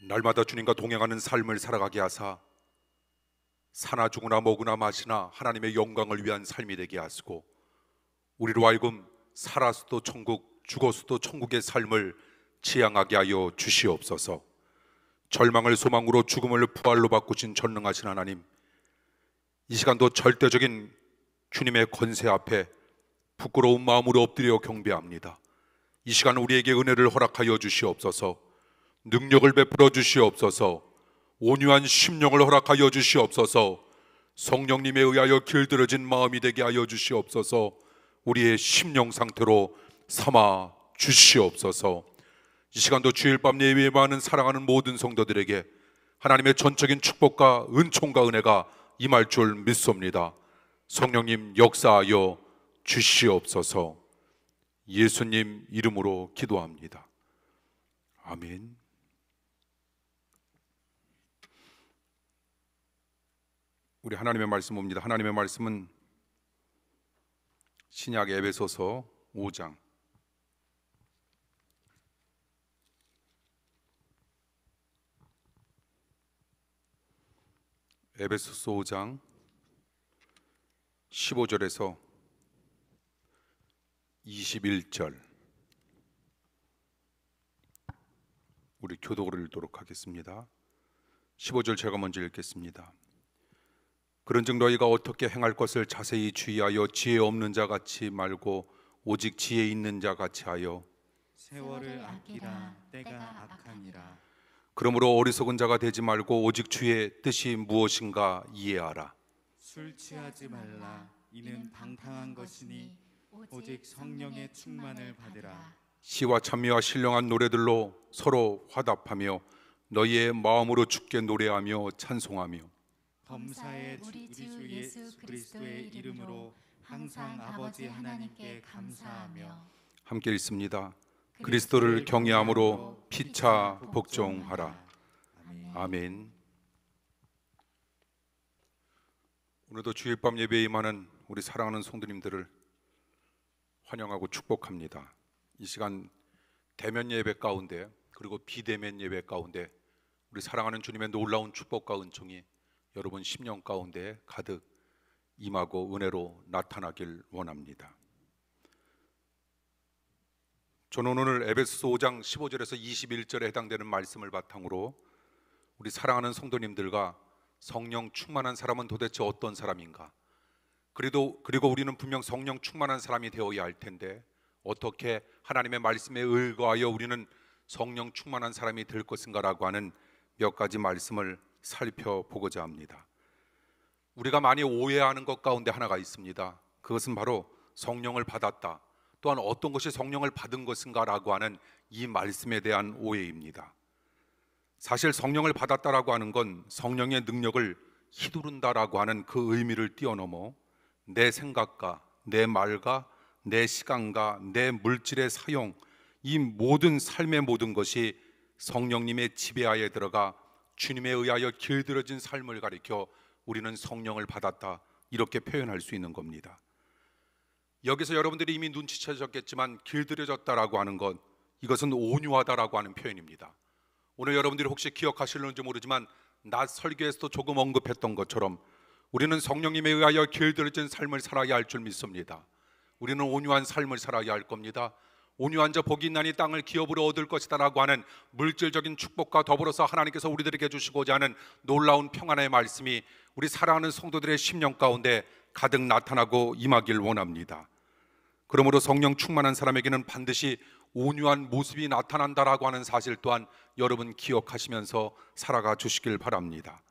날마다 주님과 동행하는 삶을 살아가게 하사 사나 죽으나 먹으나 마시나 하나님의 영광을 위한 삶이 되게 하시고, 우리로 하여금 살아서도 천국, 죽어서도 천국의 삶을 지향하게 하여 주시옵소서. 절망을 소망으로, 죽음을 부활로 바꾸신 전능하신 하나님, 이 시간도 절대적인 주님의 권세 앞에 부끄러운 마음으로 엎드려 경배합니다. 이 시간 우리에게 은혜를 허락하여 주시옵소서. 능력을 베풀어 주시옵소서. 온유한 심령을 허락하여 주시옵소서. 성령님에 의하여 길들여진 마음이 되게 하여 주시옵소서. 우리의 심령 상태로 삼아 주시옵소서. 이 시간도 주일 밤 예배에 많은 사랑하는 모든 성도들에게 하나님의 전적인 축복과 은총과 은혜가 임할 줄 믿습니다. 성령님 역사하여 주시옵소서. 예수님 이름으로 기도합니다. 아멘. 우리 하나님의 말씀 봅니다. 하나님의 말씀은 신약 에베소서 5장 에베소서 5장 15절에서 21절 우리 교독을 읽도록 하겠습니다. 15절 제가 먼저 읽겠습니다. 그런즉 너희가 어떻게 행할 것을 자세히 주의하여 지혜 없는 자 같이 말고 오직 지혜 있는 자 같이 하여 세월을 아끼라. 때가 악하니라. 그러므로 어리석은 자가 되지 말고 오직 주의 뜻이 무엇인가 이해하라. 술 취하지 말라. 이는 방탕한 것이니 오직 성령의 충만을 받으라. 시와 찬미와 신령한 노래들로 서로 화답하며 너희의 마음으로 주께 노래하며 찬송하며 범사의 우리 주 예수 그리스도의 이름으로 항상 아버지 하나님께 감사하며. 함께 읽습니다. 그리스도를 경외함으로 피차 복종하라. 아멘. 오늘도 주일 밤 예배에 임하는 우리 사랑하는 성도님들을 환영하고 축복합니다. 이 시간 대면 예배 가운데 그리고 비대면 예배 가운데 우리 사랑하는 주님의 놀라운 축복과 은총이 여러분 심령 가운데 가득 임하고 은혜로 나타나길 원합니다. 저는 오늘 에베소서 5장 15절에서 21절에 해당되는 말씀을 바탕으로 우리 사랑하는 성도님들과 성령 충만한 사람은 도대체 어떤 사람인가, 그리고 우리는 분명 성령 충만한 사람이 되어야 할 텐데 어떻게 하나님의 말씀에 의거하여 우리는 성령 충만한 사람이 될 것인가라고 하는 몇 가지 말씀을 살펴보고자 합니다. 우리가 많이 오해하는 것 가운데 하나가 있습니다. 그것은 바로 성령을 받았다, 또한 어떤 것이 성령을 받은 것인가라고 하는 이 말씀에 대한 오해입니다. 사실 성령을 받았다라고 하는 건 성령의 능력을 휘두른다라고 하는 그 의미를 뛰어넘어 내 생각과 내 말과 내 시간과 내 물질의 사용, 이 모든 삶의 모든 것이 성령님의 지배하에 들어가 주님에 의하여 길들여진 삶을 가리켜 우리는 성령을 받았다, 이렇게 표현할 수 있는 겁니다. 여기서 여러분들이 이미 눈치채셨겠지만 길들여졌다라고 하는 것, 이것은 온유하다라고 하는 표현입니다. 오늘 여러분들이 혹시 기억하실는지 모르지만 낮 설교에서도 조금 언급했던 것처럼 우리는 성령님에 의하여 길들여진 삶을 살아야 할 줄 믿습니다. 우리는 온유한 삶을 살아야 할 겁니다. 온유한 자 복이 있나니 땅을 기업으로 얻을 것이다 라고 하는 물질적인 축복과 더불어서 하나님께서 우리들에게 주시고자 하는 놀라운 평안의 말씀이 우리 사랑하는 성도들의 심령 가운데 가득 나타나고 임하길 원합니다. 그러므로 성령 충만한 사람에게는 반드시 온유한 모습이 나타난다라고 하는 사실 또한 여러분 기억하시면서 살아가 주시길 바랍니다.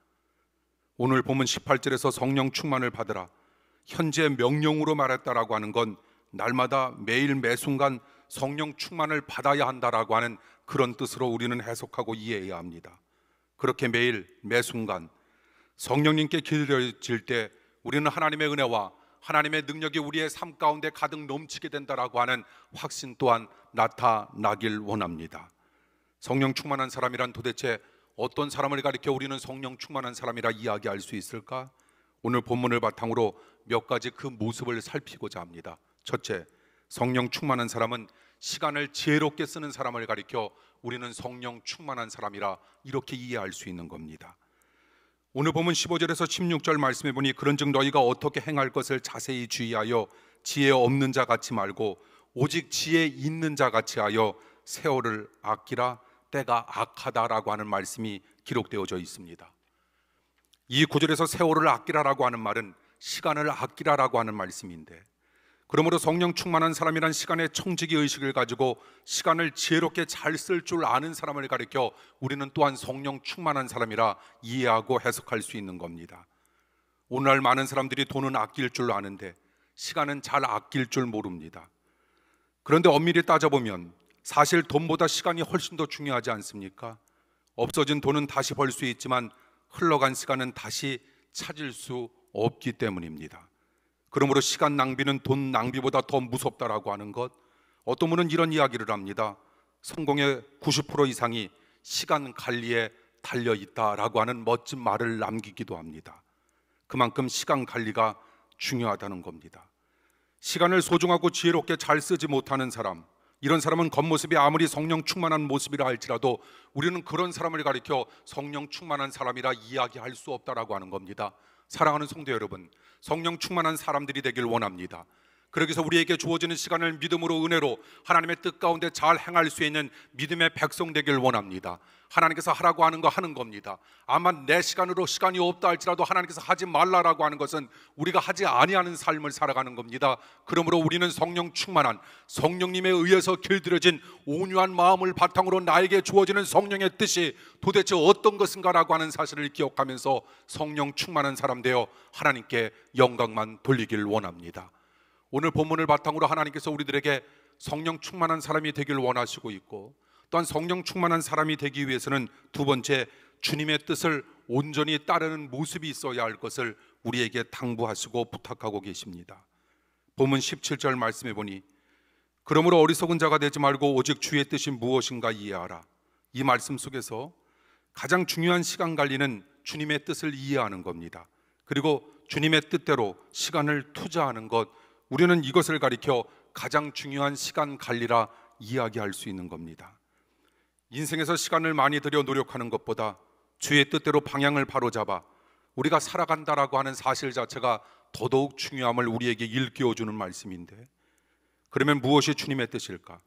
오늘 본문 18절에서 성령 충만을 받으라, 현재 명령으로 말했다라고 하는 건 날마다 매일 매순간 성령 충만을 받아야 한다라고 하는 그런 뜻으로 우리는 해석하고 이해해야 합니다. 그렇게 매일 매순간 성령님께 길들여질 때 우리는 하나님의 은혜와 하나님의 능력이 우리의 삶 가운데 가득 넘치게 된다라고 하는 확신 또한 나타나길 원합니다. 성령 충만한 사람이란 도대체 어떤 사람을 가리켜 우리는 성령 충만한 사람이라 이야기할 수 있을까? 오늘 본문을 바탕으로 몇 가지 그 모습을 살피고자 합니다. 첫째, 성령 충만한 사람은 시간을 지혜롭게 쓰는 사람을 가리켜 우리는 성령 충만한 사람이라 이렇게 이해할 수 있는 겁니다. 오늘 본문 15절에서 16절 말씀해 보니 그런즉 너희가 어떻게 행할 것을 자세히 주의하여 지혜 없는 자 같이 말고 오직 지혜 있는 자 같이 하여 세월을 아끼라 때가 악하다라고 하는 말씀이 기록되어져 있습니다. 이 구절에서 세월을 아끼라라고 하는 말은 시간을 아끼라라고 하는 말씀인데, 그러므로 성령 충만한 사람이란 시간의 청지기 의식을 가지고 시간을 지혜롭게 잘 쓸 줄 아는 사람을 가리켜 우리는 또한 성령 충만한 사람이라 이해하고 해석할 수 있는 겁니다. 오늘날 많은 사람들이 돈은 아낄 줄 아는데 시간은 잘 아낄 줄 모릅니다. 그런데 엄밀히 따져보면 사실 돈보다 시간이 훨씬 더 중요하지 않습니까? 없어진 돈은 다시 벌 수 있지만 흘러간 시간은 다시 찾을 수 없기 때문입니다. 그러므로 시간 낭비는 돈 낭비보다 더 무섭다라고 하는 것, 어떤 분은 이런 이야기를 합니다. 성공의 90% 이상이 시간 관리에 달려 있다라고 하는 멋진 말을 남기기도 합니다. 그만큼 시간 관리가 중요하다는 겁니다. 시간을 소중하고 지혜롭게 잘 쓰지 못하는 사람, 이런 사람은 겉모습이 아무리 성령 충만한 모습이라 할지라도 우리는 그런 사람을 가리켜 성령 충만한 사람이라 이야기할 수 없다라고 하는 겁니다. 사랑하는 성도 여러분, 성령 충만한 사람들이 되길 원합니다. 그러기 위해서 우리에게 주어지는 시간을 믿음으로 은혜로 하나님의 뜻 가운데 잘 행할 수 있는 믿음의 백성 되길 원합니다. 하나님께서 하라고 하는 거 하는 겁니다. 아마 내 시간으로 시간이 없다 할지라도 하나님께서 하지 말라라고 하는 것은 우리가 하지 아니하는 삶을 살아가는 겁니다. 그러므로 우리는 성령 충만한, 성령님에 의해서 길들여진 온유한 마음을 바탕으로 나에게 주어지는 성령의 뜻이 도대체 어떤 것인가라고 하는 사실을 기억하면서 성령 충만한 사람 되어 하나님께 영광만 돌리길 원합니다. 오늘 본문을 바탕으로 하나님께서 우리들에게 성령 충만한 사람이 되길 원하시고 있고, 또한 성령 충만한 사람이 되기 위해서는 두 번째, 주님의 뜻을 온전히 따르는 모습이 있어야 할 것을 우리에게 당부하시고 부탁하고 계십니다. 본문 17절 말씀해 보니 그러므로 어리석은 자가 되지 말고 오직 주의 뜻이 무엇인가 이해하라. 이 말씀 속에서 가장 중요한 시간 관리는 주님의 뜻을 이해하는 겁니다. 그리고 주님의 뜻대로 시간을 투자하는 것, 우리는 이것을 가리켜 가장 중요한 시간 관리라 이야기할 수 있는 겁니다. 인생에서 시간을 많이 들여 노력하는 것보다 주의 뜻대로 방향을 바로잡아 우리가 살아간다라고 하는 사실 자체가 더더욱 중요함을 우리에게 일깨워주는 말씀인데, 그러면 무엇이 주님의 뜻일까?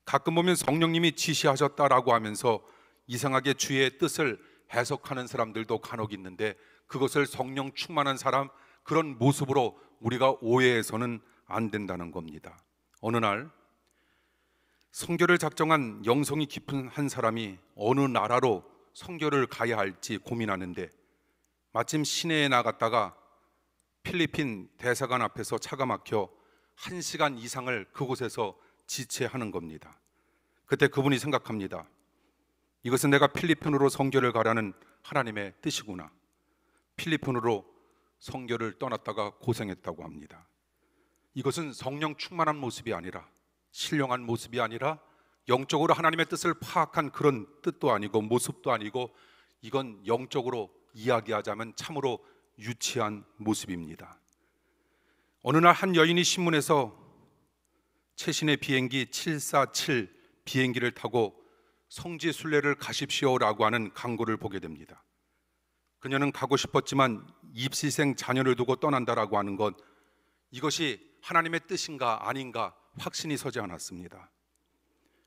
가끔 보면 성령님이 지시하셨다라고 하면서 이상하게 주의 뜻을 해석하는 사람들도 간혹 있는데, 그것을 성령 충만한 사람, 그런 모습으로 우리가 오해해서는 안 된다는 겁니다. 어느 날 선교를 작정한 영성이 깊은 한 사람이 어느 나라로 선교를 가야 할지 고민하는데 마침 시내에 나갔다가 필리핀 대사관 앞에서 차가 막혀 1시간 이상을 그곳에서 지체하는 겁니다. 그때 그분이 생각합니다. 이것은 내가 필리핀으로 선교를 가라는 하나님의 뜻이구나. 필리핀으로 선교를 떠났다가 고생했다고 합니다. 이것은 성령 충만한 모습이 아니라, 신령한 모습이 아니라, 영적으로 하나님의 뜻을 파악한 그런 뜻도 아니고 모습도 아니고, 이건 영적으로 이야기하자면 참으로 유치한 모습입니다. 어느 날 한 여인이 신문에서 최신의 비행기 747 비행기를 타고 성지 순례를 가십시오라고 하는 광고를 보게 됩니다. 그녀는 가고 싶었지만 입시생 자녀를 두고 떠난다라고 하는 것, 이것이 하나님의 뜻인가 아닌가 확신이 서지 않았습니다.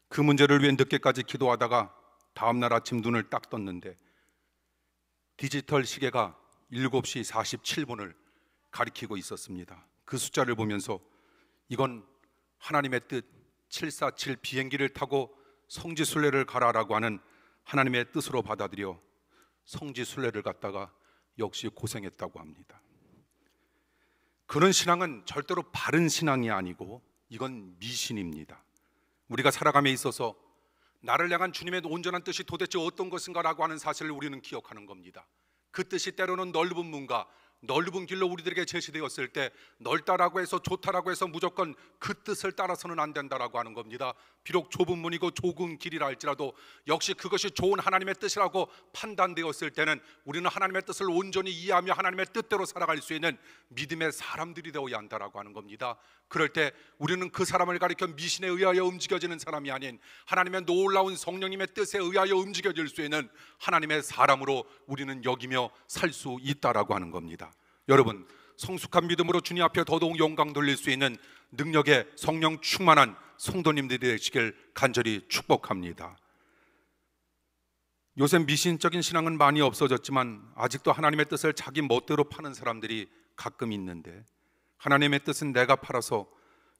그 문제를 위해 늦게까지 기도하다가 다음날 아침 눈을 딱 떴는데 디지털 시계가 7시 47분을 가리키고 있었습니다. 그 숫자를 보면서 이건 하나님의 뜻, 747 비행기를 타고 성지 순례를 가라라고 하는 하나님의 뜻으로 받아들여 성지 순례를 갔다가 역시 고생했다고 합니다. 그런 신앙은 절대로 바른 신앙이 아니고 이건 미신입니다. 우리가 살아감에 있어서 나를 향한 주님의 온전한 뜻이 도대체 어떤 것인가라고 하는 사실을 우리는 기억하는 겁니다. 그 뜻이 때로는 넓은 문과 넓은 길로 우리들에게 제시되었을 때 넓다라고 해서 좋다라고 해서 무조건 그 뜻을 따라서는 안 된다라고 하는 겁니다. 비록 좁은 문이고 좁은 길이라 할지라도 역시 그것이 좋은 하나님의 뜻이라고 판단되었을 때는 우리는 하나님의 뜻을 온전히 이해하며 하나님의 뜻대로 살아갈 수 있는 믿음의 사람들이 되어야 한다라고 하는 겁니다. 그럴 때 우리는 그 사람을 가리켜 미신에 의하여 움직여지는 사람이 아닌 하나님의 놀라운 성령님의 뜻에 의하여 움직여질 수 있는 하나님의 사람으로 우리는 여기며 살 수 있다라고 하는 겁니다. 여러분, 성숙한 믿음으로 주님 앞에 더더욱 영광 돌릴 수 있는 능력의 성령 충만한 성도님들이 되시길 간절히 축복합니다. 요새 미신적인 신앙은 많이 없어졌지만 아직도 하나님의 뜻을 자기 멋대로 파는 사람들이 가끔 있는데, 하나님의 뜻은 내가 팔아서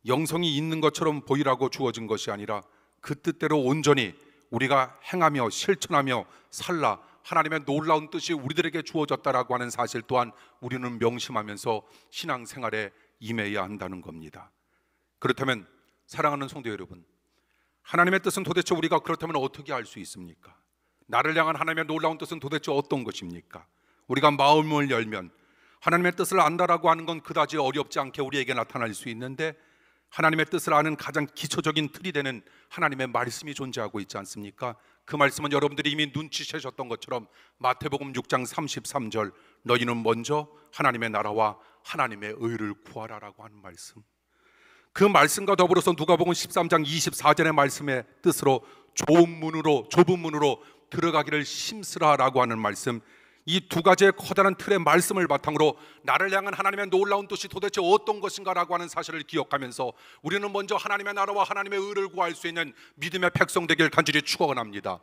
영성이 있는 것처럼 보이라고 주어진 것이 아니라 그 뜻대로 온전히 우리가 행하며 실천하며 살라 하나님의 놀라운 뜻이 우리들에게 주어졌다라고 하는 사실 또한 우리는 명심하면서 신앙생활에 임해야 한다는 겁니다. 그렇다면 사랑하는 성도 여러분, 하나님의 뜻은 도대체 우리가 그렇다면 어떻게 알 수 있습니까? 나를 향한 하나님의 놀라운 뜻은 도대체 어떤 것입니까? 우리가 마음을 열면 하나님의 뜻을 안다라고 하는 건 그다지 어렵지 않게 우리에게 나타날 수 있는데, 하나님의 뜻을 아는 가장 기초적인 틀이 되는 하나님의 말씀이 존재하고 있지 않습니까? 그 말씀은 여러분들이 이미 눈치채셨던 것처럼 마태복음 6장 33절, 너희는 먼저 하나님의 나라와 하나님의 의를 구하라라고 하는 말씀. 그 말씀과 더불어서 누가복음 13장 24절의 말씀의 뜻으로 좁은 문으로 들어가기를 힘쓰라라고 하는 말씀, 이 두 가지의 커다란 틀의 말씀을 바탕으로 나를 향한 하나님의 놀라운 뜻이 도대체 어떤 것인가라고 하는 사실을 기억하면서 우리는 먼저 하나님의 나라와 하나님의 의를 구할 수 있는 믿음의 백성 되길 간절히 축원합니다.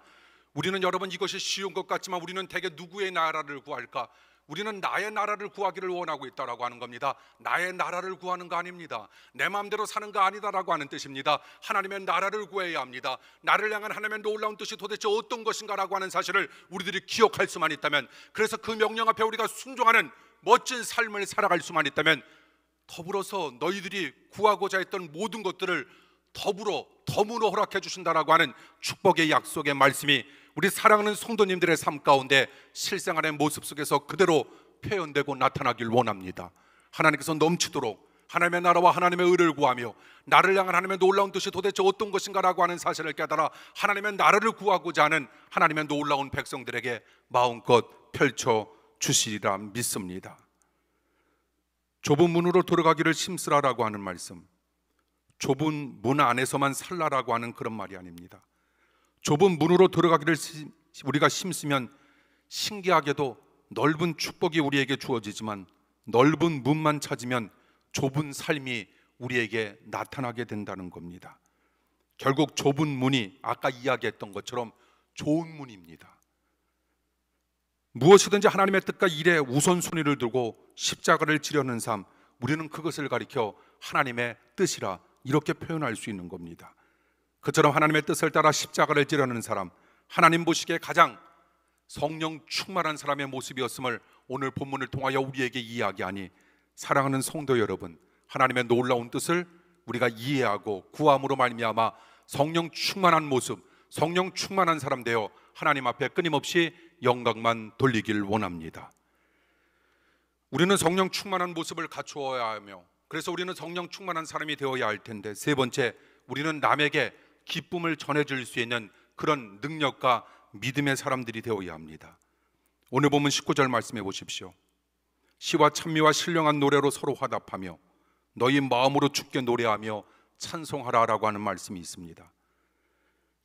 우리는 여러분 이것이 쉬운 것 같지만 우리는 대개 누구의 나라를 구할까? 우리는 나의 나라를 구하기를 원하고 있다라고 하는 겁니다. 나의 나라를 구하는 거 아닙니다. 내 마음대로 사는 거 아니다라고 하는 뜻입니다. 하나님의 나라를 구해야 합니다. 나를 향한 하나님의 놀라운 뜻이 도대체 어떤 것인가라고 하는 사실을 우리들이 기억할 수만 있다면, 그래서 그 명령 앞에 우리가 순종하는 멋진 삶을 살아갈 수만 있다면, 더불어서 너희들이 구하고자 했던 모든 것들을 덤으로 허락해 주신다라고 하는 축복의 약속의 말씀이 우리 사랑하는 성도님들의 삶 가운데 실생활의 모습 속에서 그대로 표현되고 나타나길 원합니다. 하나님께서 넘치도록 하나님의 나라와 하나님의 의를 구하며 나를 향한 하나님의 놀라운 뜻이 도대체 어떤 것인가라고 하는 사실을 깨달아 하나님의 나라를 구하고자 하는 하나님의 놀라운 백성들에게 마음껏 펼쳐 주시리라 믿습니다. 좁은 문으로 들어가기를 힘쓰라라고 하는 말씀, 좁은 문 안에서만 살라라고 하는 그런 말이 아닙니다. 좁은 문으로 들어가기를 우리가 힘쓰면 신기하게도 넓은 축복이 우리에게 주어지지만, 넓은 문만 찾으면 좁은 삶이 우리에게 나타나게 된다는 겁니다. 결국 좁은 문이 아까 이야기했던 것처럼 좋은 문입니다. 무엇이든지 하나님의 뜻과 일에 우선순위를 두고 십자가를 지려는 삶, 우리는 그것을 가리켜 하나님의 뜻이라 이렇게 표현할 수 있는 겁니다. 그처럼 하나님의 뜻을 따라 십자가를 지려는 사람, 하나님 보시기에 가장 성령 충만한 사람의 모습이었음을 오늘 본문을 통하여 우리에게 이야기하니, 사랑하는 성도 여러분, 하나님의 놀라운 뜻을 우리가 이해하고 구함으로 말미암아 성령 충만한 모습, 성령 충만한 사람 되어 하나님 앞에 끊임없이 영광만 돌리길 원합니다. 우리는 성령 충만한 모습을 갖추어야 하며, 그래서 우리는 성령 충만한 사람이 되어야 할 텐데, 세 번째, 우리는 남에게 기쁨을 전해줄 수 있는 그런 능력과 믿음의 사람들이 되어야 합니다. 오늘 보면 19절 말씀해 보십시오. 시와 찬미와 신령한 노래로 서로 화답하며 너희 마음으로 주께 노래하며 찬송하라라고 하는 말씀이 있습니다.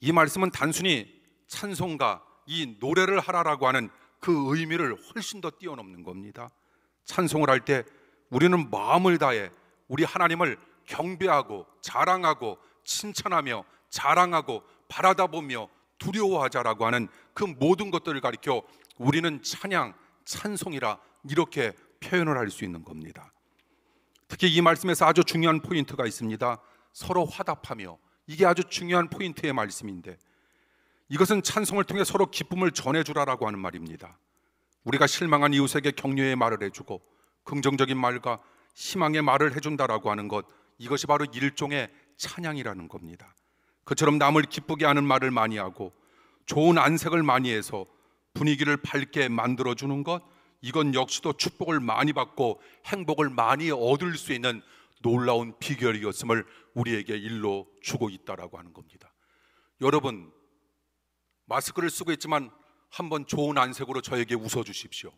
이 말씀은 단순히 찬송가, 이 노래를 하라라고 하는 그 의미를 훨씬 더 뛰어넘는 겁니다. 찬송을 할 때 우리는 마음을 다해 우리 하나님을 경배하고 자랑하고 칭찬하며 자랑하고 바라다보며 두려워하자라고 하는 그 모든 것들을 가리켜 우리는 찬양, 찬송이라 이렇게 표현을 할 수 있는 겁니다. 특히 이 말씀에서 아주 중요한 포인트가 있습니다. 서로 화답하며, 이게 아주 중요한 포인트의 말씀인데, 이것은 찬송을 통해 서로 기쁨을 전해주라라고 하는 말입니다. 우리가 실망한 이웃에게 격려의 말을 해주고 긍정적인 말과 희망의 말을 해준다라고 하는 것, 이것이 바로 일종의 찬양이라는 겁니다. 그처럼 남을 기쁘게 하는 말을 많이 하고 좋은 안색을 많이 해서 분위기를 밝게 만들어주는 것, 이건 역시도 축복을 많이 받고 행복을 많이 얻을 수 있는 놀라운 비결이었음을 우리에게 일러 주고 있다라고 하는 겁니다. 여러분, 마스크를 쓰고 있지만 한번 좋은 안색으로 저에게 웃어 주십시오.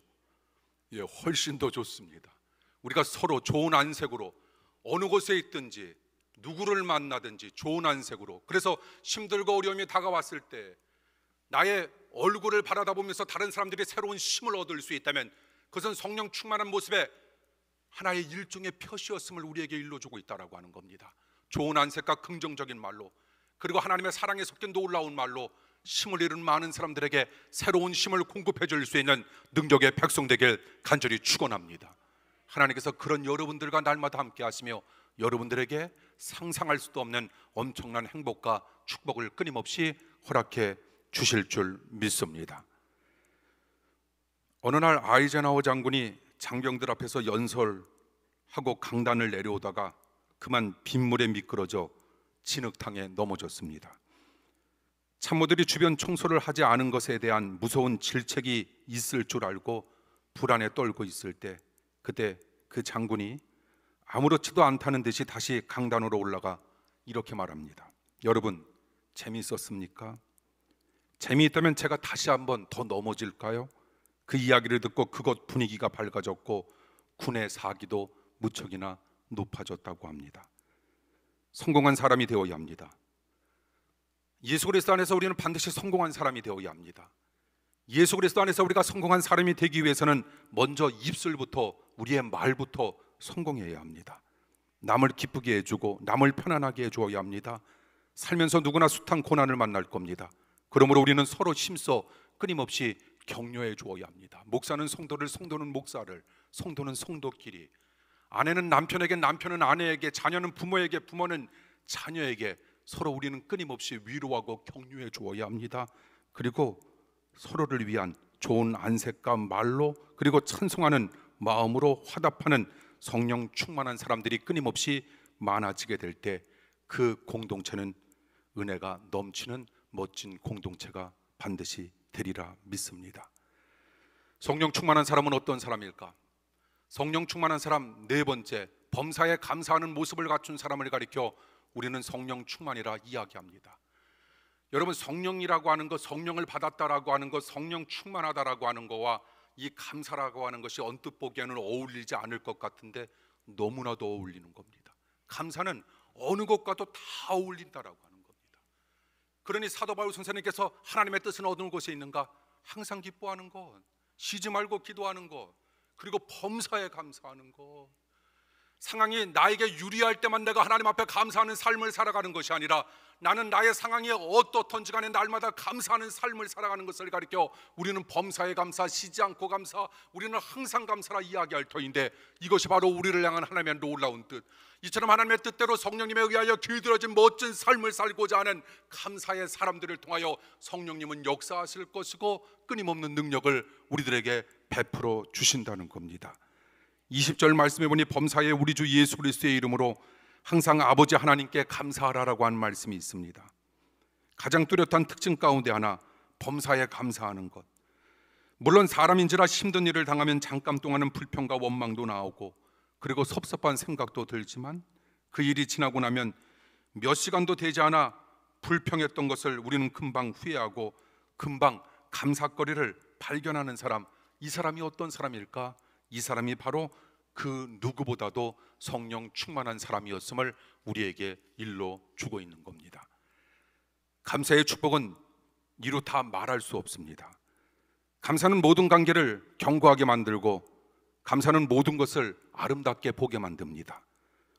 예, 훨씬 더 좋습니다. 우리가 서로 좋은 안색으로 어느 곳에 있든지 누구를 만나든지 좋은 안색으로, 그래서 힘들고 어려움이 다가왔을 때 나의 얼굴을 바라다보면서 다른 사람들이 새로운 힘을 얻을 수 있다면 그것은 성령 충만한 모습의 하나의 일종의 표시였음을 우리에게 일러주고 있다라고 하는 겁니다. 좋은 안색과 긍정적인 말로, 그리고 하나님의 사랑에 섞인 놀라운 말로 힘을 잃은 많은 사람들에게 새로운 힘을 공급해 줄 수 있는 능력의 백성 되길 간절히 축원합니다. 하나님께서 그런 여러분들과 날마다 함께 하시며 여러분들에게 상상할 수도 없는 엄청난 행복과 축복을 끊임없이 허락해 주실 줄 믿습니다. 어느 날 아이젠하워 장군이 장병들 앞에서 연설하고 강단을 내려오다가 그만 빗물에 미끄러져 진흙탕에 넘어졌습니다. 참모들이 주변 청소를 하지 않은 것에 대한 무서운 질책이 있을 줄 알고 불안에 떨고 있을 때, 그때 그 장군이 아무렇지도 않다는 듯이 다시 강단으로 올라가 이렇게 말합니다. 여러분, 재미있었습니까? 재미있다면 제가 다시 한번 더 넘어질까요? 그 이야기를 듣고 그곳 분위기가 밝아졌고 군의 사기도 무척이나 높아졌다고 합니다. 성공한 사람이 되어야 합니다. 예수 그리스도 안에서 우리는 반드시 성공한 사람이 되어야 합니다. 예수 그리스도 안에서 우리가 성공한 사람이 되기 위해서는 먼저 입술부터, 우리의 말부터 성공해야 합니다. 남을 기쁘게 해주고 남을 편안하게 해주어야 합니다. 살면서 누구나 숱한 고난을 만날 겁니다. 그러므로 우리는 서로 힘써 끊임없이 격려해 주어야 합니다. 목사는 성도를, 성도는 목사를, 성도는 성도끼리, 아내는 남편에게, 남편은 아내에게, 자녀는 부모에게, 부모는 자녀에게 서로 우리는 끊임없이 위로하고 격려해 주어야 합니다. 그리고 서로를 위한 좋은 안색과 말로, 그리고 찬송하는 마음으로 화답하는 성령 충만한 사람들이 끊임없이 많아지게 될 때 그 공동체는 은혜가 넘치는 멋진 공동체가 반드시 되리라 믿습니다. 성령 충만한 사람은 어떤 사람일까? 성령 충만한 사람, 네 번째, 범사에 감사하는 모습을 갖춘 사람을 가리켜 우리는 성령 충만이라 이야기합니다. 여러분, 성령이라고 하는 것, 성령을 받았다라고 하는 것, 성령 충만하다라고 하는 것과 이 감사라고 하는 것이 언뜻 보기에는 어울리지 않을 것 같은데 너무나도 어울리는 겁니다. 감사는 어느 것과도 다 어울린다라고 하는 겁니다. 그러니 사도 바울 선생님께서 하나님의 뜻은 어느 곳에 있는가? 항상 기뻐하는 것, 쉬지 말고 기도하는 것, 그리고 범사에 감사하는 것. 상황이 나에게 유리할 때만 내가 하나님 앞에 감사하는 삶을 살아가는 것이 아니라 나는 나의 상황이 어떻든지 간에 날마다 감사하는 삶을 살아가는 것을 가리켜 우리는 범사에 감사, 쉬지 않고 감사, 우리는 항상 감사라 이야기할 터인데, 이것이 바로 우리를 향한 하나님의 놀라운 뜻, 이처럼 하나님의 뜻대로 성령님에 의하여 길들여진 멋진 삶을 살고자 하는 감사의 사람들을 통하여 성령님은 역사하실 것이고 끊임없는 능력을 우리들에게 베풀어 주신다는 겁니다. 20절 말씀해 보니 범사에 우리 주 예수 그리스도의 이름으로 항상 아버지 하나님께 감사하라라고 한 말씀이 있습니다. 가장 뚜렷한 특징 가운데 하나, 범사에 감사하는 것. 물론 사람인지라 힘든 일을 당하면 잠깐 동안은 불평과 원망도 나오고 그리고 섭섭한 생각도 들지만 그 일이 지나고 나면 몇 시간도 되지 않아 불평했던 것을 우리는 금방 후회하고 금방 감사거리를 발견하는 사람, 이 사람이 어떤 사람일까? 이 사람이 바로 그 누구보다도 성령 충만한 사람이었음을 우리에게 일러 주고 있는 겁니다. 감사의 축복은 이루 다 말할 수 없습니다. 감사는 모든 관계를 견고하게 만들고 감사는 모든 것을 아름답게 보게 만듭니다.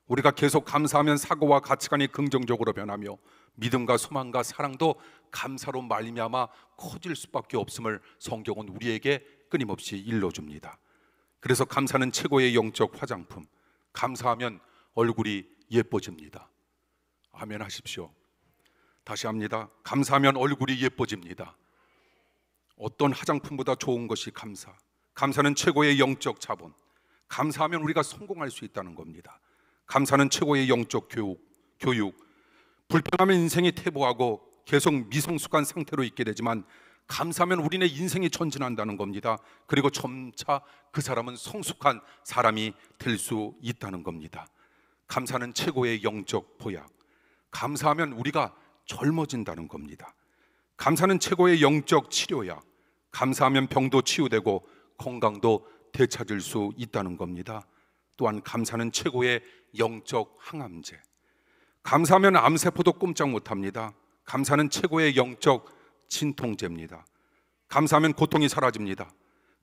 우리가 계속 감사하면 사고와 가치관이 긍정적으로 변하며 믿음과 소망과 사랑도 감사로 말미암아 커질 수밖에 없음을 성경은 우리에게 끊임없이 일러줍니다. 그래서 감사는 최고의 영적 화장품, 감사하면 얼굴이 예뻐집니다. 아멘 하십시오. 다시 합니다. 감사하면 얼굴이 예뻐집니다. 어떤 화장품보다 좋은 것이 감사. 감사는 최고의 영적 자본. 감사하면 우리가 성공할 수 있다는 겁니다. 감사는 최고의 영적 교육. 불평하면 인생이 퇴보하고 계속 미성숙한 상태로 있게 되지만 감사하면 우리네 인생이 전진한다는 겁니다. 그리고 점차 그 사람은 성숙한 사람이 될 수 있다는 겁니다. 감사는 최고의 영적 보약. 감사하면 우리가 젊어진다는 겁니다. 감사는 최고의 영적 치료약. 감사하면 병도 치유되고 건강도 되찾을 수 있다는 겁니다. 또한 감사는 최고의 영적 항암제. 감사하면 암세포도 꼼짝 못합니다. 감사는 최고의 영적 진통제입니다. 감사하면 고통이 사라집니다.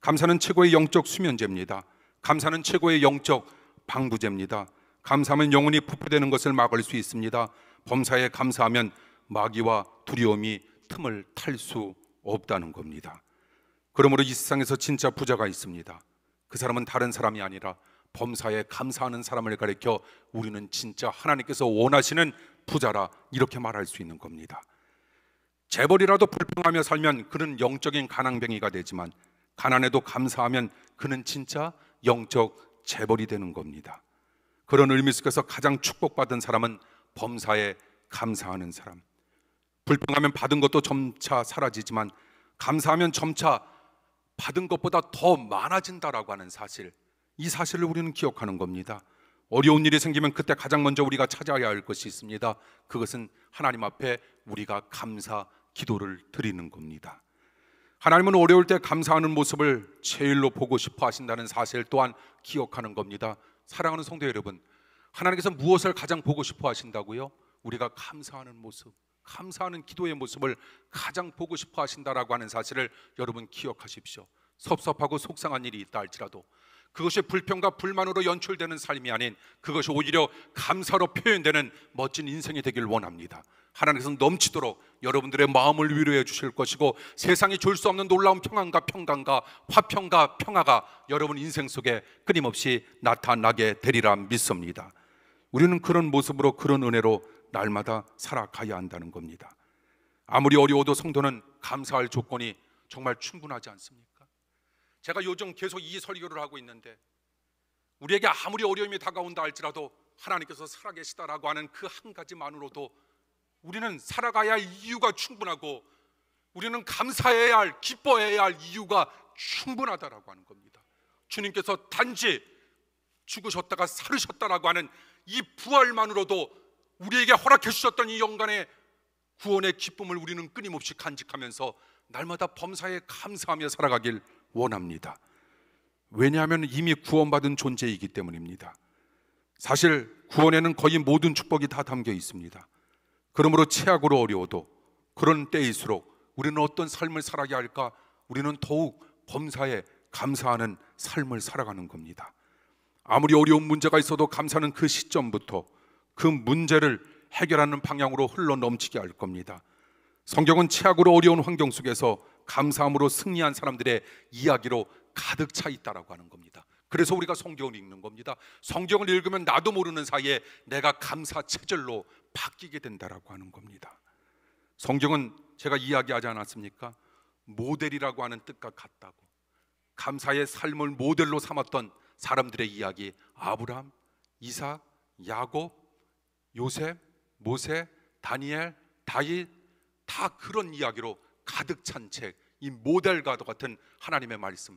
감사는 최고의 영적 수면제입니다. 감사는 최고의 영적 방부제입니다. 감사하면 영혼이 부패되는 것을 막을 수 있습니다. 범사에 감사하면 마귀와 두려움이 틈을 탈 수 없다는 겁니다. 그러므로 이 세상에서 진짜 부자가 있습니다. 그 사람은 다른 사람이 아니라 범사에 감사하는 사람을 가리켜 우리는 진짜 하나님께서 원하시는 부자라 이렇게 말할 수 있는 겁니다. 재벌이라도 불평하며 살면 그는 영적인 가난뱅이가 되지만 가난해도 감사하면 그는 진짜 영적 재벌이 되는 겁니다. 그런 의미 속에서 가장 축복받은 사람은 범사에 감사하는 사람. 불평하면 받은 것도 점차 사라지지만 감사하면 점차 받은 것보다 더 많아진다라고 하는 사실, 이 사실을 우리는 기억하는 겁니다. 어려운 일이 생기면 그때 가장 먼저 우리가 찾아야 할 것이 있습니다. 그것은 하나님 앞에 우리가 감사 기도를 드리는 겁니다. 하나님은 어려울 때 감사하는 모습을 제일로 보고 싶어 하신다는 사실 또한 기억하는 겁니다. 사랑하는 성도 여러분, 하나님께서 무엇을 가장 보고 싶어 하신다고요? 우리가 감사하는 모습, 감사하는 기도의 모습을 가장 보고 싶어 하신다라고 하는 사실을 여러분 기억하십시오. 섭섭하고 속상한 일이 있다 할지라도 그것이 불평과 불만으로 연출되는 삶이 아닌 그것이 오히려 감사로 표현되는 멋진 인생이 되길 원합니다. 하나님께서는 넘치도록 여러분들의 마음을 위로해 주실 것이고 세상이 줄 수 없는 놀라운 평안과 평강과 화평과 평화가 여러분 인생 속에 끊임없이 나타나게 되리라 믿습니다. 우리는 그런 모습으로 그런 은혜로 날마다 살아가야 한다는 겁니다. 아무리 어려워도 성도는 감사할 조건이 정말 충분하지 않습니까? 제가 요즘 계속 이 설교를 하고 있는데 우리에게 아무리 어려움이 다가온다 할지라도 하나님께서 살아계시다라고 하는 그 한 가지만으로도 우리는 살아가야 할 이유가 충분하고 우리는 감사해야 할, 기뻐해야 할 이유가 충분하다라고 하는 겁니다. 주님께서 단지 죽으셨다가 살으셨다라고 하는 이 부활만으로도 우리에게 허락해 주셨던 이 영광의 구원의 기쁨을 우리는 끊임없이 간직하면서 날마다 범사에 감사하며 살아가길 원합니다. 왜냐하면 이미 구원받은 존재이기 때문입니다. 사실 구원에는 거의 모든 축복이 다 담겨 있습니다. 그러므로 최악으로 어려워도 그런 때일수록 우리는 어떤 삶을 살아야 할까? 우리는 더욱 범사에 감사하는 삶을 살아가는 겁니다. 아무리 어려운 문제가 있어도 감사는 그 시점부터 그 문제를 해결하는 방향으로 흘러 넘치게 할 겁니다. 성경은 최악으로 어려운 환경 속에서 감사함으로 승리한 사람들의 이야기로 가득 차 있다라고 하는 겁니다. 그래서 우리가 성경을 읽는 겁니다. 성경을 읽으면 나도 모르는 사이에 내가 감사 체질로 바뀌게 된다라고 하는 겁니다. 성경은 제가 이야기하지 않았습니까? 모델이라고 하는 뜻과 같다고. 감사의 삶을 모델로 삼았던 사람들의 이야기, 아브라함, 이삭, 야곱, 요셉, 모세, 다니엘, 다윗, 다 그런 이야기로 가득 찬 책, 이 모델과도 같은 하나님의 말씀.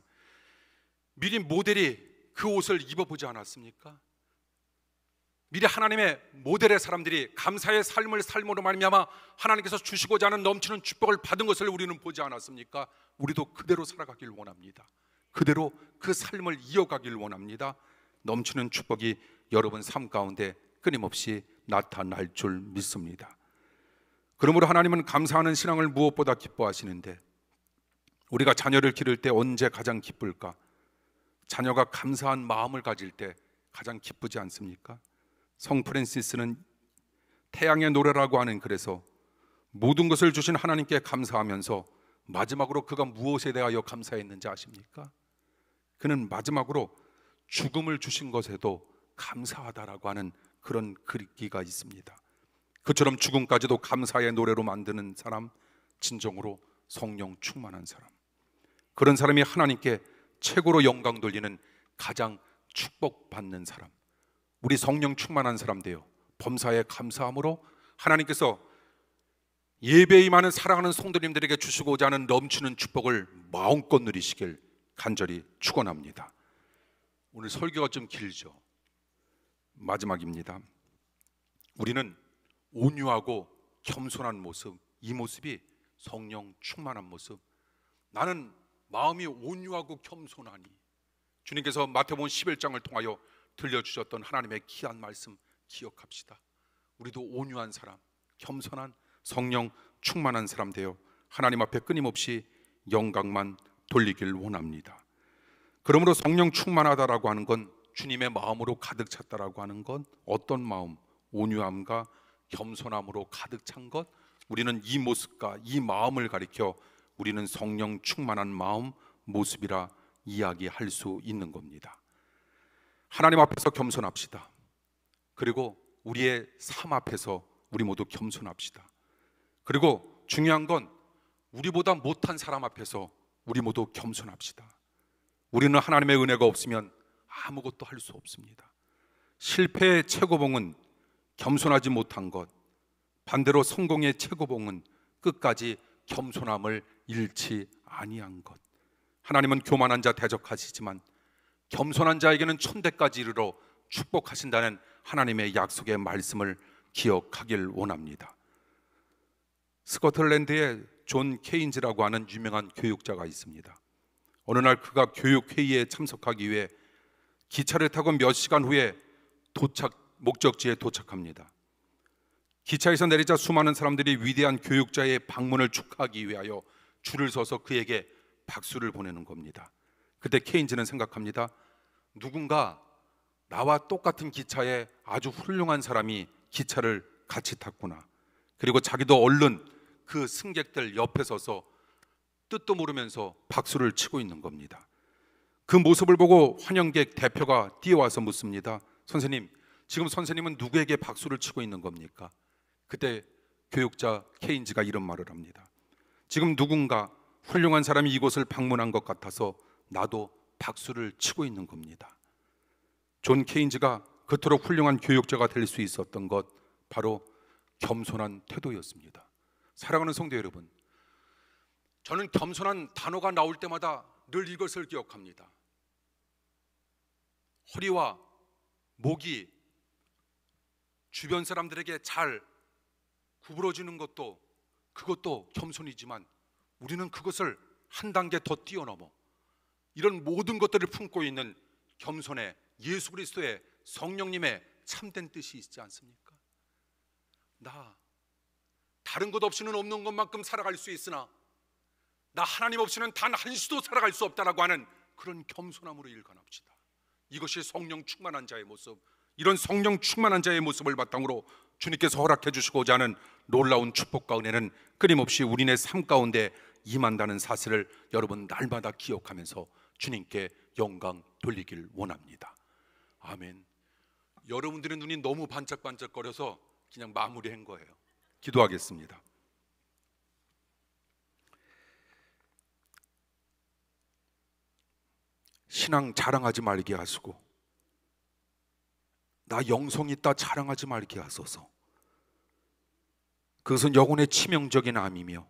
미리 모델이 그 옷을 입어보지 않았습니까? 미리 하나님의 모델의 사람들이 감사의 삶을 삶으로 말미암아 하나님께서 주시고자 하는 넘치는 축복을 받은 것을 우리는 보지 않았습니까? 우리도 그대로 살아가길 원합니다. 그대로 그 삶을 이어가길 원합니다. 넘치는 축복이 여러분 삶 가운데 끊임없이 나타날 줄 믿습니다. 그러므로 하나님은 감사하는 신앙을 무엇보다 기뻐하시는데 우리가 자녀를 기를 때 언제 가장 기쁠까? 자녀가 감사한 마음을 가질 때 가장 기쁘지 않습니까? 성 프란시스는 태양의 노래라고 하는 글에서 모든 것을 주신 하나님께 감사하면서 마지막으로 그가 무엇에 대하여 감사했는지 아십니까? 그는 마지막으로 죽음을 주신 것에도 감사하다라고 하는 그런 글귀가 있습니다. 그처럼 죽음까지도 감사의 노래로 만드는 사람, 진정으로 성령 충만한 사람, 그런 사람이 하나님께 최고로 영광 돌리는 가장 축복받는 사람, 우리 성령 충만한 사람 되어 범사에 감사함으로 하나님께서 예배에 임하는 사랑하는 성도님들에게 주시고자 하는 넘치는 축복을 마음껏 누리시길 간절히 축원합니다. 오늘 설교가 좀 길죠. 마지막입니다. 우리는 온유하고 겸손한 모습, 이 모습이 성령 충만한 모습. 나는 마음이 온유하고 겸손하니, 주님께서 마태복음 11장을 통하여 들려주셨던 하나님의 귀한 말씀 기억합시다. 우리도 온유한 사람, 겸손한 성령 충만한 사람 되어 하나님 앞에 끊임없이 영광만 돌리길 원합니다. 그러므로 성령 충만하다라고 하는 건 주님의 마음으로 가득 찼다라고 하는 건 어떤 마음? 온유함과 겸손함으로 가득 찬 것. 우리는 이 모습과 이 마음을 가리켜 우리는 성령 충만한 마음, 모습이라 이야기할 수 있는 겁니다. 하나님 앞에서 겸손합시다. 그리고 우리의 삶 앞에서 우리 모두 겸손합시다. 그리고 중요한 건 우리보다 못한 사람 앞에서 우리 모두 겸손합시다. 우리는 하나님의 은혜가 없으면 아무것도 할 수 없습니다. 실패의 최고봉은 겸손하지 못한 것, 반대로 성공의 최고봉은 끝까지 겸손함을 잃지 아니한 것. 하나님은 교만한 자 대적하시지만 겸손한 자에게는 천대까지 이르러 축복하신다는 하나님의 약속의 말씀을 기억하길 원합니다. 스코틀랜드에 존 케인즈라고 하는 유명한 교육자가 있습니다. 어느 날 그가 교육회의에 참석하기 위해 기차를 타고 몇 시간 후에 목적지에 도착합니다. 기차에서 내리자 수많은 사람들이 위대한 교육자의 방문을 축하하기 위하여 줄을 서서 그에게 박수를 보내는 겁니다. 그때 케인즈는 생각합니다. 누군가 나와 똑같은 기차에 아주 훌륭한 사람이 기차를 같이 탔구나. 그리고 자기도 얼른 그 승객들 옆에 서서 뜻도 모르면서 박수를 치고 있는 겁니다. 그 모습을 보고 환영객 대표가 뛰어와서 묻습니다. 선생님, 지금 선생님은 누구에게 박수를 치고 있는 겁니까? 그때 교육자 케인즈가 이런 말을 합니다. 지금 누군가 훌륭한 사람이 이곳을 방문한 것 같아서 나도 박수를 치고 있는 겁니다. 존 케인즈가 그토록 훌륭한 교육자가 될 수 있었던 것, 바로 겸손한 태도였습니다. 사랑하는 성도 여러분, 저는 겸손한 단어가 나올 때마다 늘 이것을 기억합니다. 허리와 목이 주변 사람들에게 잘 구부러지는 것도, 그것도 겸손이지만 우리는 그것을 한 단계 더 뛰어넘어 이런 모든 것들을 품고 있는 겸손의 예수 그리스도의 성령님의 참된 뜻이 있지 않습니까? 나 다른 것 없이는 없는 것만큼 살아갈 수 있으나 나 하나님 없이는 단 한 시도 살아갈 수 없다라고 하는 그런 겸손함으로 일관합시다. 이것이 성령 충만한 자의 모습, 이런 성령 충만한 자의 모습을 바탕으로 주님께서 허락해 주시고자 하는 놀라운 축복과 은혜는 끊임없이 우리네 삶 가운데 임한다는 사실을 여러분 날마다 기억하면서 주님께 영광 돌리길 원합니다. 아멘. 여러분들의 눈이 너무 반짝반짝거려서 그냥 마무리한 거예요. 기도하겠습니다. 신앙 자랑하지 말게 하시고 나 영성 있다 자랑하지 말게 하소서. 그것은 영혼의 치명적인 암이며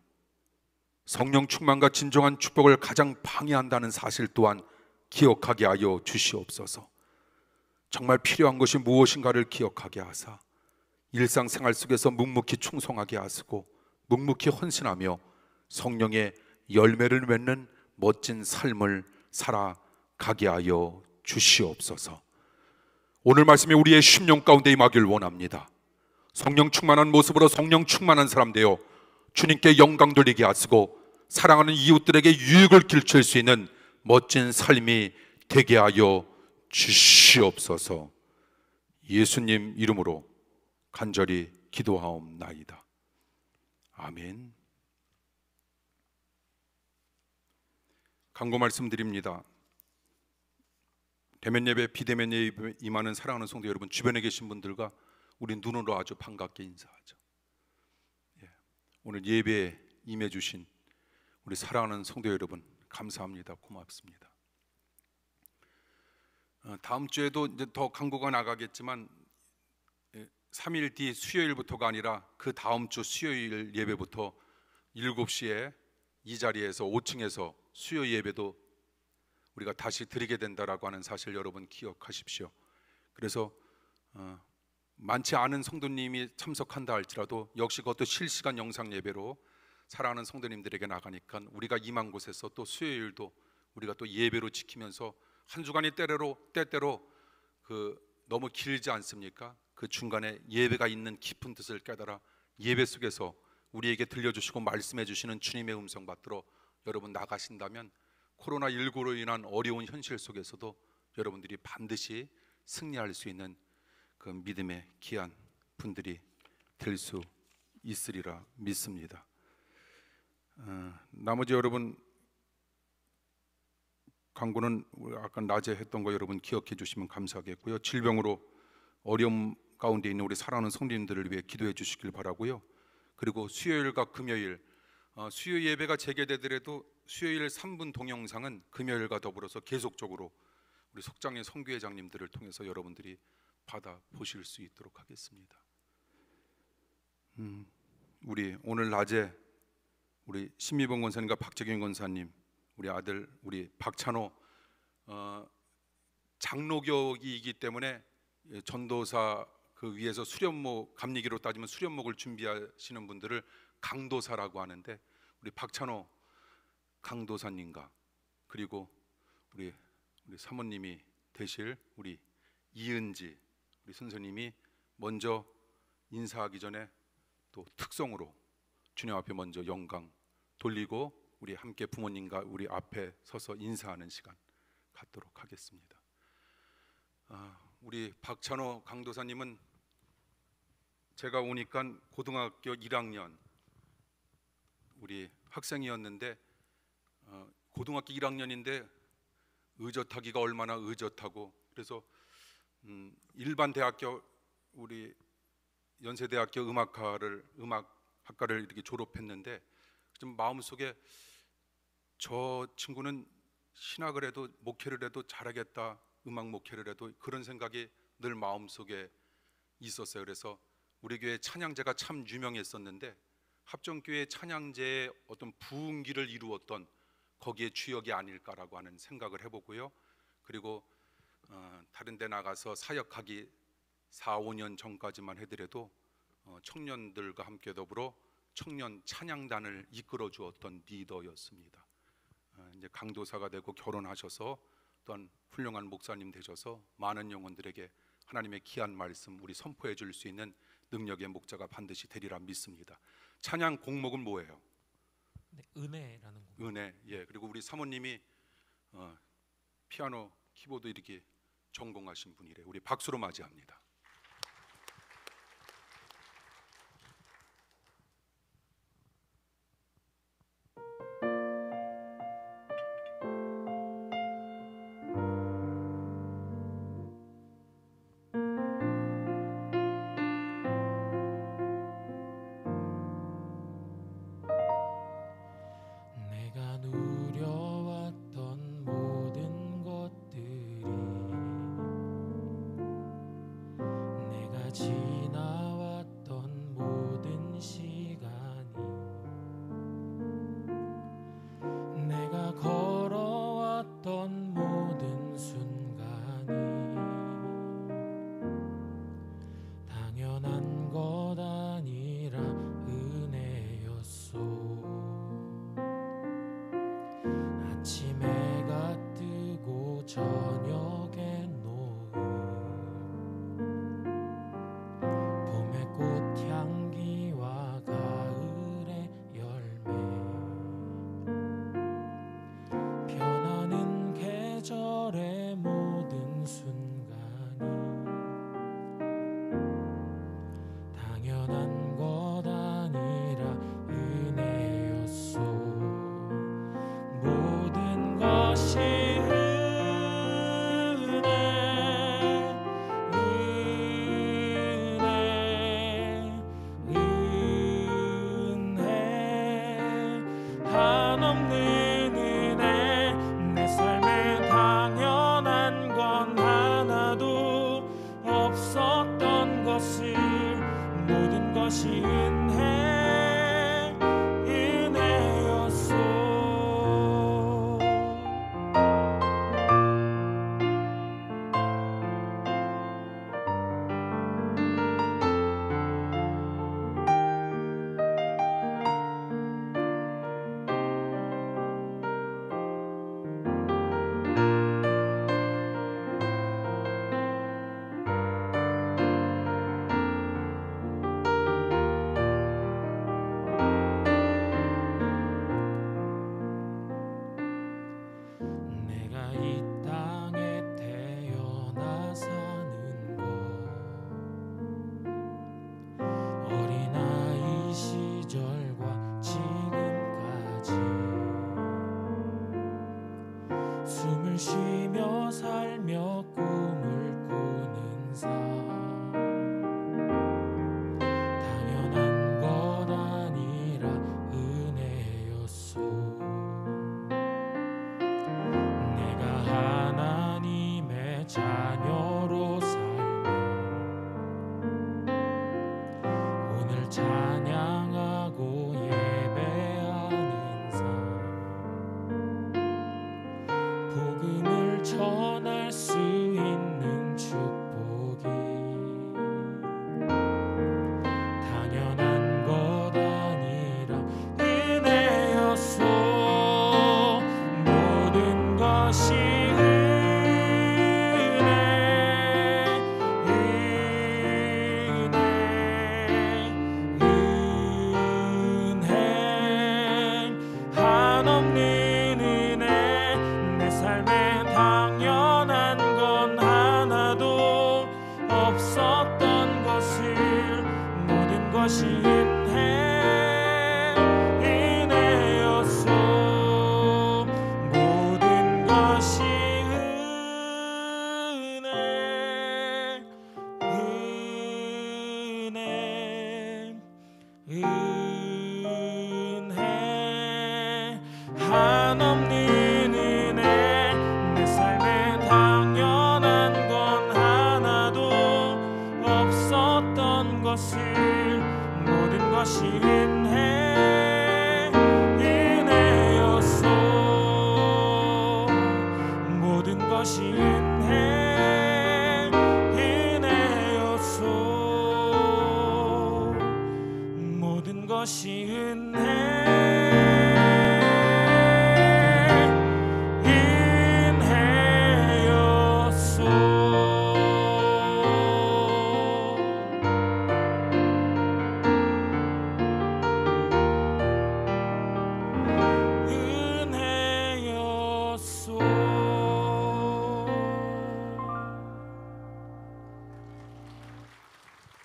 성령 충만과 진정한 축복을 가장 방해한다는 사실 또한 기억하게 하여 주시옵소서. 정말 필요한 것이 무엇인가를 기억하게 하사 일상생활 속에서 묵묵히 충성하게 하시고 묵묵히 헌신하며 성령의 열매를 맺는 멋진 삶을 살아가게 하여 주시옵소서. 오늘 말씀이 우리의 심령 가운데 임하길 원합니다. 성령 충만한 모습으로 성령 충만한 사람 되어 주님께 영광 돌리게 하시고 사랑하는 이웃들에게 유익을 길칠 수 있는 멋진 삶이 되게 하여 주시옵소서. 예수님 이름으로 간절히 기도하옵나이다. 아멘. 강고 말씀드립니다. 대면 예배, 비대면 예배 임하는 사랑하는 성도 여러분, 주변에 계신 분들과 우리 눈으로 아주 반갑게 인사하죠. 오늘 예배에 임해 주신 우리 사랑하는 성도 여러분, 감사합니다. 고맙습니다. 다음 주에도 이제 더 강고가 나가겠지만 3일 뒤 수요일부터가 아니라 그 다음 주 수요일 예배부터 7시에 이 자리에서 5층에서 수요 예배도 우리가 다시 드리게 된다라고 하는 사실 여러분 기억하십시오. 그래서 많지 않은 성도님이 참석한다 할지라도 역시 그것도 실시간 영상 예배로 사랑하는 성도님들에게 나가니까 우리가 임한 곳에서 또 수요일도 우리가 또 예배로 지키면서 한 주간이 때때로 너무 길지 않습니까? 그 중간에 예배가 있는 깊은 뜻을 깨달아 예배 속에서 우리에게 들려주시고 말씀해 주시는 주님의 음성 받들어 여러분 나가신다면 코로나19로 인한 어려운 현실 속에서도 여러분들이 반드시 승리할 수 있는 그 믿음의 귀한 분들이 될 수 있으리라 믿습니다. 나머지 여러분 광고는 아까 낮에 했던 거 여러분 기억해 주시면 감사하겠고요. 질병으로 어려움 가운데 있는 우리 사랑하는 성도님들을 위해 기도해 주시길 바라고요. 그리고 수요일과 금요일 수요 예배가 재개되더라도 수요일 3분 동영상은 금요일과 더불어서 계속적으로 우리 속장의 선교회장님들을 통해서 여러분들이 받아 보실 수 있도록 하겠습니다. 우리 오늘 낮에 우리 신미봉 권사님과 박재경 권사님, 우리 아들 우리 박찬호 장로교이기 때문에 전도사 그 위에서 수련목, 감리기로 따지면 수련목을 준비하시는 분들을 강도사라고 하는데 우리 박찬호 강도사님과 그리고 우리 사모님이 되실 우리 이은지 우리 선생님이 먼저 인사하기 전에 또 특성으로 주님 앞에 먼저 영광 돌리고 우리 함께 부모님과 우리 앞에 서서 인사하는 시간 갖도록 하겠습니다. 우리 박찬호 강도사님은 제가 오니까 고등학교 1학년 우리 학생이었는데 고등학교 1학년인데 의젓하기가 얼마나 의젓하고 그래서 일반 대학교 우리 연세대학교 음악학과를 이렇게 졸업했는데 좀 마음속에 저 친구는 신학을 해도 목회를 해도 잘하겠다, 음악 목회를 해도 그런 생각이 늘 마음속에 있었어요. 그래서 우리 교회 찬양제가 참 유명했었는데 합정교회 찬양제의 어떤 부흥기를 이루었던 거기에 주역이 아닐까라고 하는 생각을 해보고요. 그리고 다른 데 나가서 사역하기 4, 5년 전까지만 해더라도 청년들과 함께 더불어 청년 찬양단을 이끌어 주었던 리더였습니다. 이제 강도사가 되고 결혼하셔서 또한 훌륭한 목사님 되셔서 많은 영혼들에게 하나님의 귀한 말씀 우리 선포해 줄 수 있는 능력의 목자가 반드시 되리라 믿습니다. 찬양 곡목은 뭐예요? 네, 은혜라는 곡. 은혜. 예. 그리고 우리 사모님이 피아노, 키보드 이렇게 전공하신 분이래. 우리 박수로 맞이합니다. 내가 누려왔던 모든 것들이 내가 지나왔던 모든 시간이 내가 걸어왔던 모든 순간이 당연한 것 아니라 은혜였소. 아침 해가 뜨고 저녁에 노을 봄의 꽃향기와 가을의 열매 변하는 계절의 모든 순간이 당연한 것 아니라 은혜였소. 모든 것이 쉬며 살며 꿈을 꾸는 삶 당연한 것 아니라 은혜였소. 내가 하나님의 자녀로 살며 오늘 찬양하고 예배하는 삶 복음을 전할 수 있는 축복이 당연한 것 아니라 은혜였소. 모든 것이 은혜 한없는 은혜. 내 삶에 당연한 건 하나도 없었던 것을 모든 것이 은혜였소. 모든 것이 은혜 한없는 은혜. 내 삶에 당연한 건 하나도 없었던 것을 모든 것이 은혜였소. 모든 것이 은혜였소. 모든 것이 은혜였소.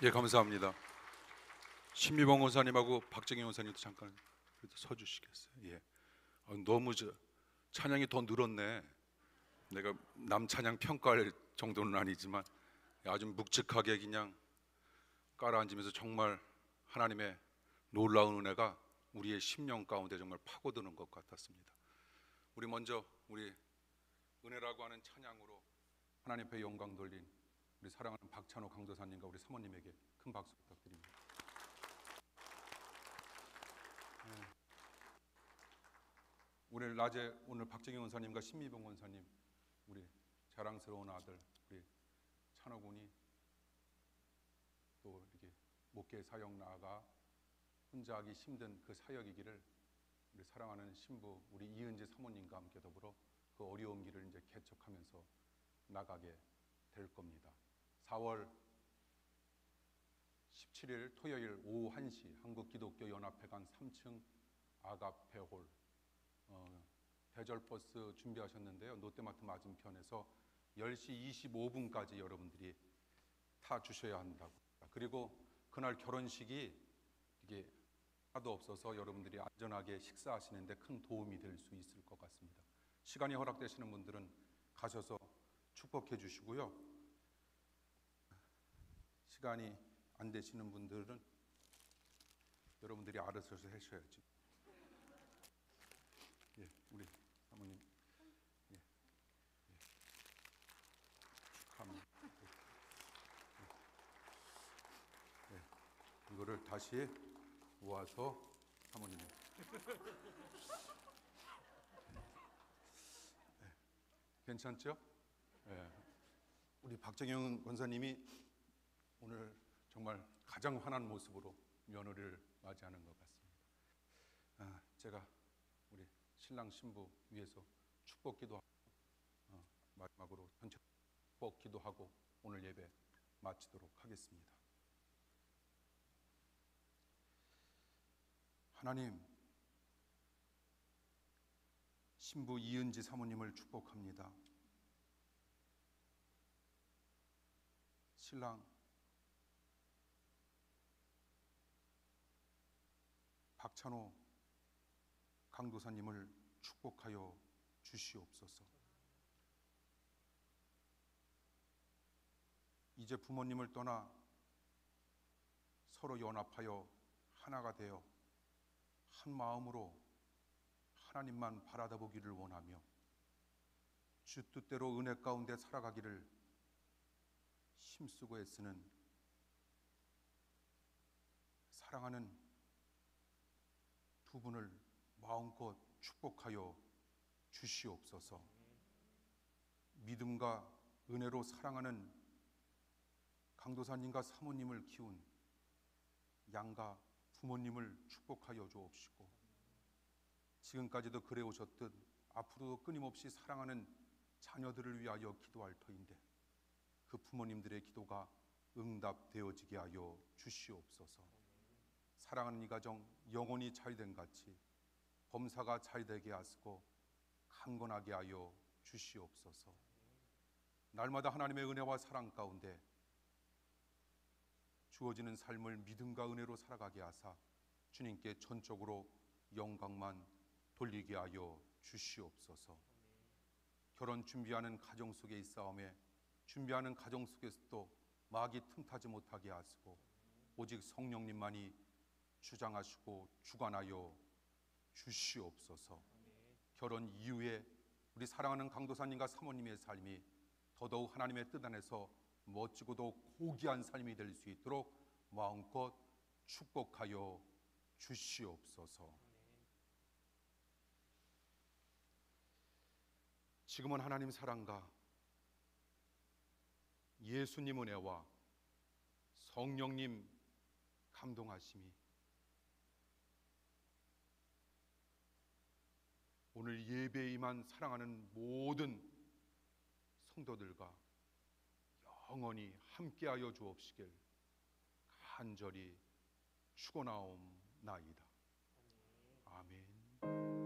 예, 감사합니다. 신미봉 원사님하고 박정희 원사님도 잠깐 서주시겠어요? 예. 너무 찬양이 더 늘었네. 내가 남 찬양 평가할 정도는 아니지만 아주 묵직하게 그냥 깔아앉으면서 정말 하나님의 놀라운 은혜가 우리의 심령 가운데 정말 파고드는 것 같았습니다. 우리 먼저 우리 은혜라고 하는 찬양으로 하나님 앞에 영광 돌린 우리 사랑하는 박찬호 강도사님과 우리 사모님에게 큰 박수 부탁드립니다. 오늘 낮에 오늘 박정희 원사님과 신미봉 원사님 우리 자랑스러운 아들 우리 찬호 군이 또 이렇게 목회 사역 나아가 혼자 하기 힘든 그 사역이기를 우리 사랑하는 신부 우리 이은지 사모님과 함께 더불어 그 어려운 길을 이제 개척하면서 나가게 될 겁니다. 4월 17일 토요일 오후 1시 한국기독교연합회관 3층 아가페홀 대절버스 준비하셨는데요. 롯데마트 맞은편에서 10시 25분까지 여러분들이 타주셔야 한다고. 그리고 그날 결혼식이 이게 하도 없어서 여러분들이 안전하게 식사하시는데 큰 도움이 될 수 있을 것 같습니다. 시간이 허락되시는 분들은 가셔서 축복해 주시고요. 시간이 안 되시는 분들은 여러분들이 알아서 하셔야지. 예, 우리 사모님, 예, 예. 축하합니다. 예, 이거를 다시 모아서 사모님. 예, 괜찮죠? 예. 우리 박정영 권사님이 오늘 정말 가장 환한 모습으로 며느리를 맞이하는 것 같습니다. 제가 우리 신랑 신부 위해서 축복 기도하고 마지막으로 전체 축복 기도하고 오늘 예배 마치도록 하겠습니다. 하나님, 신부 이은지 사모님을 축복합니다. 신랑 박찬호 강도사님을 축복하여 주시옵소서. 이제 부모님을 떠나 서로 연합하여 하나가 되어 한 마음으로 하나님만 바라다 보기를 원하며 주 뜻대로 은혜 가운데 살아가기를 힘쓰고 애쓰는 사랑하는 두 분을 마음껏 축복하여 주시옵소서. 믿음과 은혜로 사랑하는 강도사님과 사모님을 키운 양가 부모님을 축복하여 주옵시고, 지금까지도 그래 오셨듯 앞으로도 끊임없이 사랑하는 자녀들을 위하여 기도할 터인데 그 부모님들의 기도가 응답되어지게 하여 주시옵소서. 사랑하는 이 가정 영원히 잘된 같이 범사가 잘되게 하시고 강건하게 하여 주시옵소서. 날마다 하나님의 은혜와 사랑 가운데 주어지는 삶을 믿음과 은혜로 살아가게 하사 주님께 전적으로 영광만 돌리게 하여 주시옵소서. 결혼 준비하는 가정 속에 있사오매 준비하는 가정 속에서도 마귀 틈타지 못하게 하시고 오직 성령님만이 주장하시고 주관하여 주시옵소서. 결혼 이후에 우리 사랑하는 강도사님과 사모님의 삶이 더더욱 하나님의 뜻 안에서 멋지고도 고귀한 삶이 될 수 있도록 마음껏 축복하여 주시옵소서. 지금은 하나님 사랑과 예수님 은혜와 성령님 감동하심이 오늘 예배에 임한 사랑하는 모든 성도들과 영원히 함께하여 주옵시길 간절히 축원하옵나이다. 아멘.